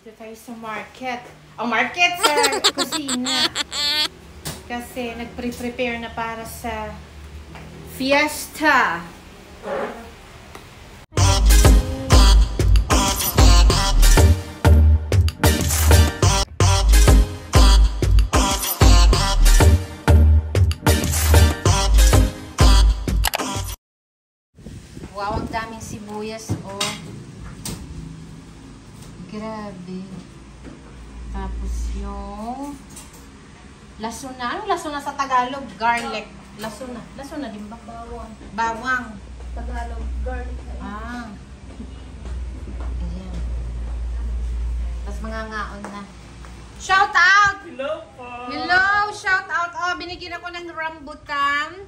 Dito tayo sa market. Ang market sa kusina. Kasi nagpre-prepare na para sa fiesta. Wow, ang daming sibuyas, oh. Grabe. Tapos yung lasuna. Anong lasuna sa Tagalog? Garlic. Lasuna. Lasuna din ba? Bawang. Bawang. Tagalog, garlic. Ah. Ayan. Tapos mga ngaon na. Shout out! Hello po! Hello! Shout out! Oh, binigyan ako ng rambutan.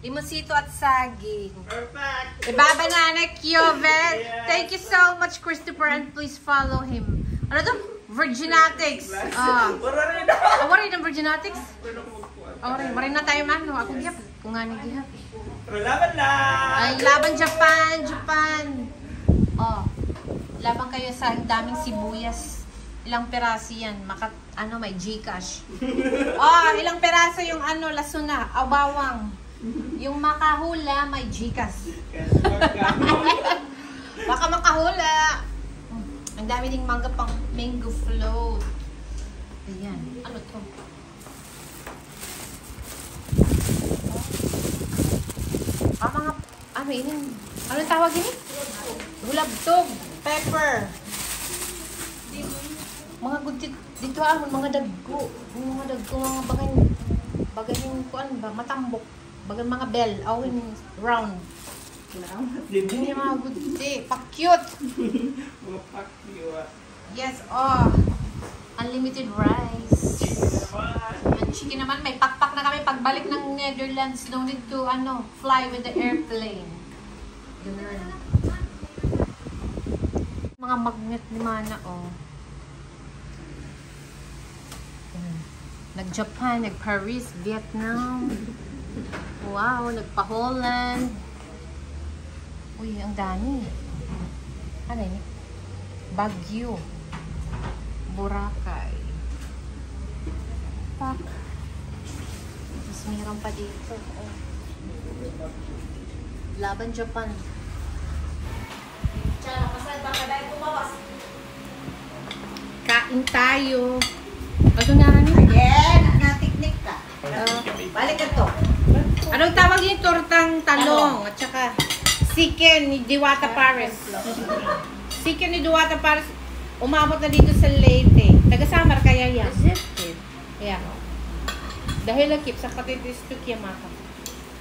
Limosito at saging. Perfect! Ibabanana Kyovet. Yes. Thank you so much, Christopher, and please follow him. Ano to? Virginatics. Waray ng Virginatics? Waray na tayo man. Ako gihap. Kung nga ni gihap. Laban lang! Ay, laban Japan! Japan! Oh, laban kayo sa daming sibuyas. Ilang peraso yan? May Gcash. Oh, ilang peraso yung lasuna, bawang. Yung makahula, may Gcash. Baka makahula. Ang dami ding mangga pang mango float. Ayan. Ano to? Ano tawag ini? Gulabtog. Pepper. Mga gudit dito mga dagko. Mga dagko, mga bagay kuan ba? Matambok. Bagang mga bell. Awin round. Hindi mga gudit. Pa-cute. Mga pa-cute. Yes, oh. Unlimited rice. Ang chicken naman, may pakpak na kami pagbalik ng Netherlands. No need to, fly with the airplane. Ganun. Mga magnet ni Mana, oh. Nag-Japan, nag-Paris, Vietnam. Wow, nagpa-Holland. Uy, ang dami. Ano yun? Baguio. Boracay. Pak. Mas mayroon pa dito. Oh. Laban Japan. Kain tayo. Ano nga rin? Again, natiknik ka. Balik ka to. Anong tawag yung tortang talong? At saka chicken ni Diwata Paris. Chicken ni Diwata Paris. Umabot na dito sa Leyte. Taga-Samar kaya yan. Yeah. Dahil nakip sa katitis to Kiyamaka.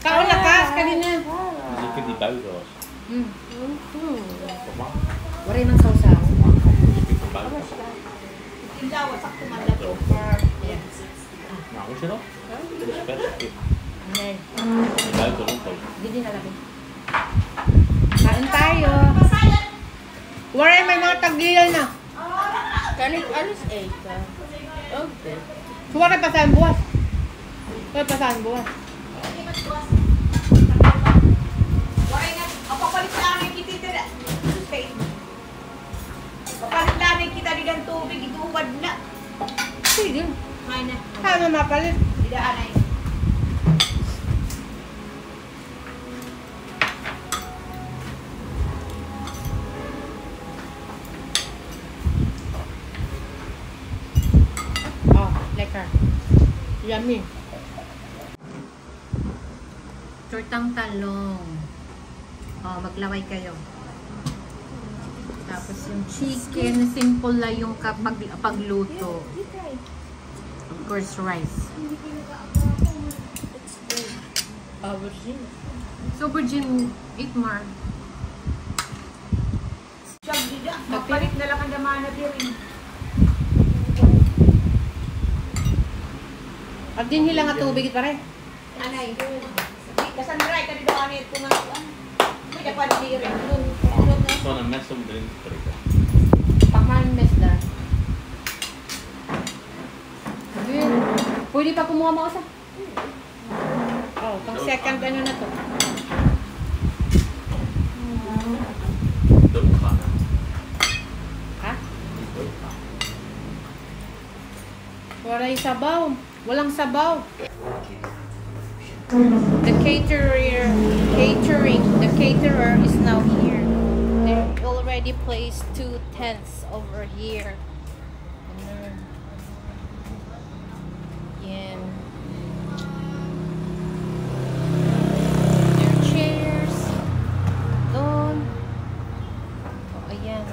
Kaon na kas kanina. Chicken di Baldos. Waray man sausaw. Chicken di Baldos. Tindawa, sakto man lang to. Ako siya no? Chicken. Hindi. Di Baldos lang to. Hindi na lang. Kain tayo. Waray may mga tagilan na. Kanin alis 8 ka. Okay. Waray pasahan buwas. Waray pasahan buwas. Waray nga, ang papalit namin kita tira. Papalit namin kita di tubig, ituwad na. Sige. May na. Kaya mapalit. Di daan ay. Oh, lekker. Yummy. Tortang talong. Oh, maglaway kayo. Tapos yung chicken, simple lang yung pagluto. Of course, rice. Virgin. So, virgin, eat more. Siyang dida, magpalit na lang ang damana din. At din hilang at tubig pa rin. Anay. Kasandray, ka di daan ito nga. May dapat di rin. So, na-mess yung drink pa rin. Pakman mes na. Pwede pa kumuha mo sa? Oh, pang second na to. Doon ka na. Ha? Doon Walang sabaw. Walang sabaw. The caterer is now here. They already placed 2 tents over here. Yan. Their chairs. Doon. Oh, ayan.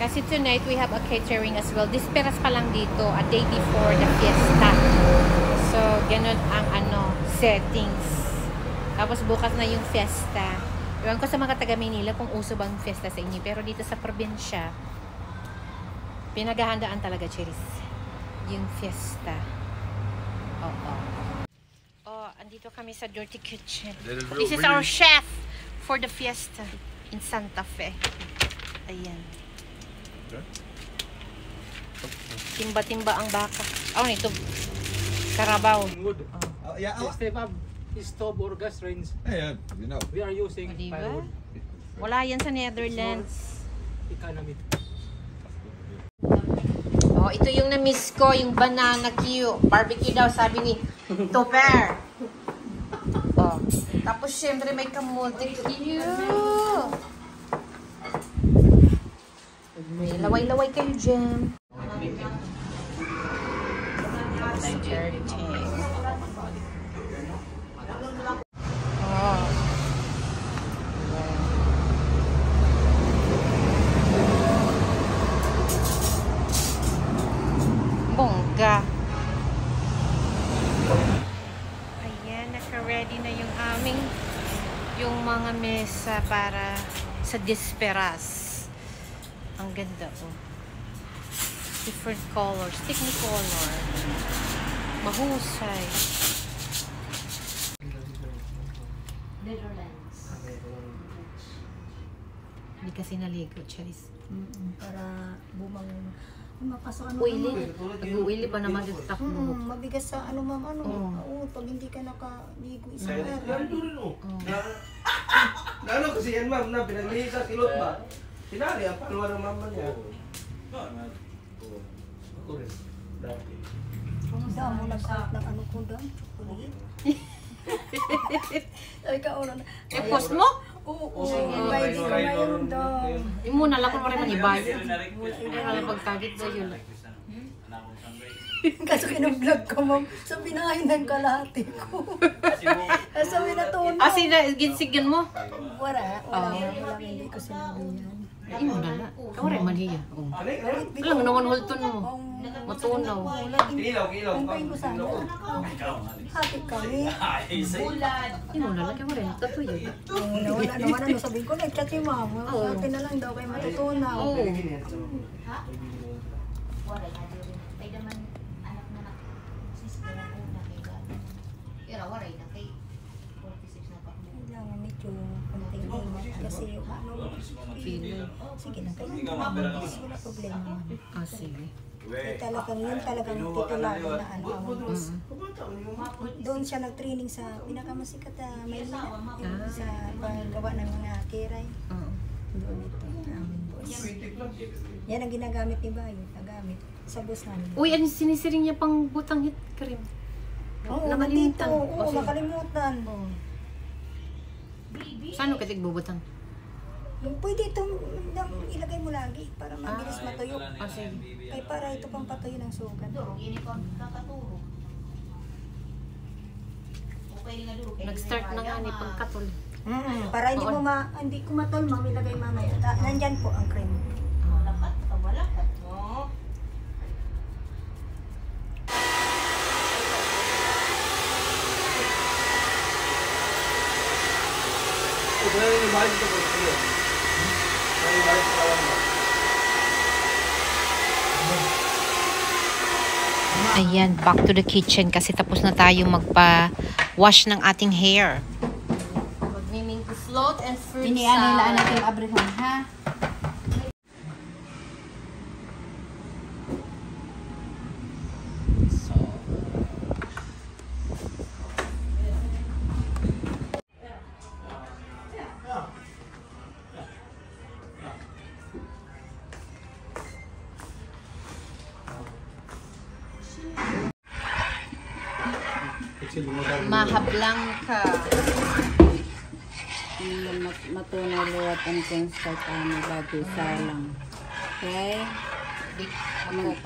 Kasi tonight we have a catering as well. Disperas pa lang dito, a day before the fiesta. So, ganun ang settings. Tapos bukas na yung fiesta. Ewan ko sa mga taga Manila kung uso bang fiesta sa inyo. Pero dito sa probinsya, pinaghahandaan talaga, Cheris. Yung fiesta. Oo. Oh, andito kami sa Dirty Kitchen. This is our chef for the fiesta in Santa Fe. Ayan. Timba-timba ang baka. Oh, ito. Karabaw. Wood. Step-up stove or gas range. Yeah, you know. We are using O, diba? firewood. Wala yan sa Netherlands. Economy. Oh, ito yung na-miss ko, yung banana Q. Barbecue daw, sabi ni Topper. Oh. Tapos, syempre, may kamote Q. May laway-laway kayo dyan. Oh. Bongga. Ayan, naka-ready na yung mga mesa para sa disperas. Ang ganda po. Different colors, technicolor. Mahusay. Netherlands. Hindi kasi naligo, Charis. Para bumangon. Mapasok ano Uili. Nag-uili pa naman dito takbo. mabigas sa ano ma'am ano. Oo. Oo, pag hindi ka nakaligo isang araw. Ganito rin oh. Lalo kasi yan ma'am na pinaglihi sa silot ba? Sinali ang palwa ng mama niya. Ako rin. Dati. Daan mo nagkalat ng ano ko dam. Chocolate. Ay ka oras. I-post mo? Oo, invite ko ngayon daw. Yung muna lang kung rin manibay. Hindi na lang pagtagit sa yun. Kaso kinablog ko ma'am. Sa binahin ng kalahati ko. Sabi na tono. Ginsigan mo? Wala. Wala hindi ko sinabi yan. Ay, mo na lang. Ikaw rin man hiya. Alam mo naman hulton mo. Matunaw. Kilaw. Kumpain ko sana. Hati kami. Ay, mo na lang. Ikaw rin. Totoo yun. Wala naman ano. Sabihin ko, nag-chat si mama. Hati na lang daw kayo matutunaw. Oo. Wala na din. May naman anak na sister na una kay gano'n. Pero waray na kay 46 na pa. Kailangan medyo konting ingat kasi yung ano. Sige na kayo. Wala problema. Ah, sige. Talagang yun talagang titular na ano. Doon siya nag-training sa pinakamasikat na Maynila. Sa paggawa ng mga kiray. Doon ito. Amin boss. Yan ang ginagamit ni Bayo. Nagamit sa boss namin. Uy, ano sinisiring niya pang butang hit cream? Oo, Nakalimutan. Oo, sige. nakalimutan. Oo. Saan ka tigbubutang? Pwede itong ilagay mo lagi para mabilis matuyo. Ah, sige. Ay para ito pang patuyo ng sugat. Nag-start na nga ni pagkatol. Para hindi mo hindi ko matol, ma'am, ilagay mamaya. Nandyan po ang cream. Malakat mo. Ito na rin yung bahay dito po. Yung bahay sa kawan mo. Ayan, back to the kitchen kasi tapos na tayo magpa-wash ng ating hair. Magmiming to float and fruit salad. natin yung abrihon, ha? Mahablang ka. Matunaw luwat ang constant bago salang. Okay?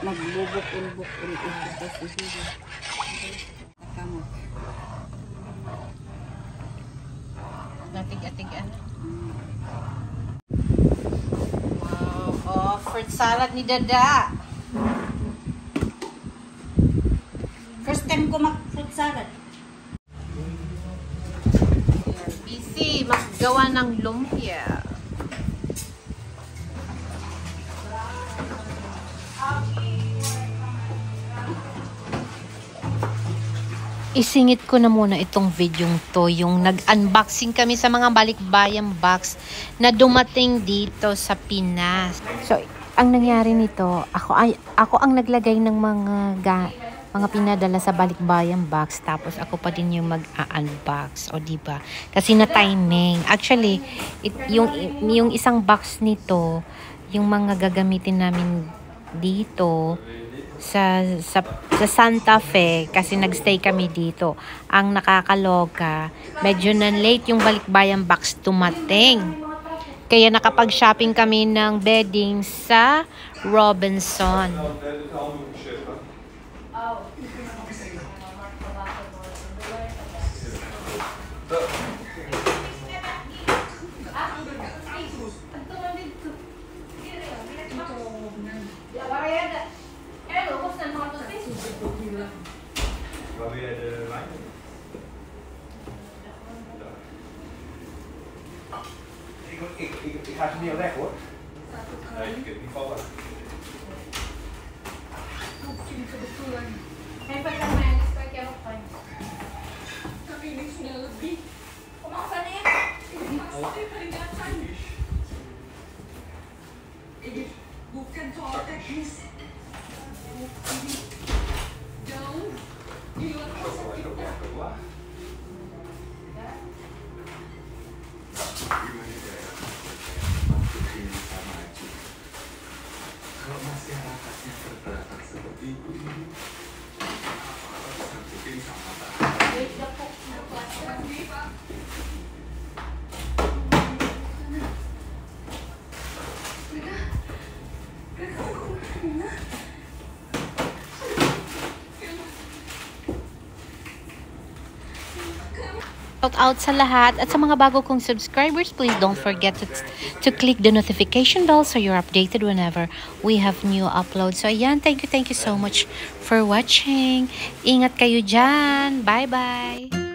Magbubuk-ulbuk-ulbuk kasi sila. Kamot. Natig-atigan. Wow. Oh, fruit salad ni Dada. First time ko mag-fruit salad. Busy maggawa ng lumpia. Isingit ko na muna itong videong to, yung nag-unboxing kami sa mga balikbayang box na dumating dito sa Pinas. So, ang nangyari nito, ako ang naglagay ng mga pinadala sa balikbayang box, tapos ako pa din yung mag-unbox, o diba? Kasi na timing. Actually, yung isang box nito, yung mga gagamitin namin dito sa Santa Fe, kasi nagstay kami dito. Ang nakakaloka, medyo na late yung balikbayang box tumating. Kaya nakapag-shopping kami ng bedding sa Robinson. Ik ga ze niet weg hoor. Nee, je kunt niet vallen. Kalau masyarakatnya berperasaan seperti ini, mungkin sama Shout out sa lahat at sa mga bago kong subscribers, please don't forget to click the notification bell so you're updated whenever we have new uploads. So ayan, thank you so much for watching. Ingat kayo dyan. Bye-bye.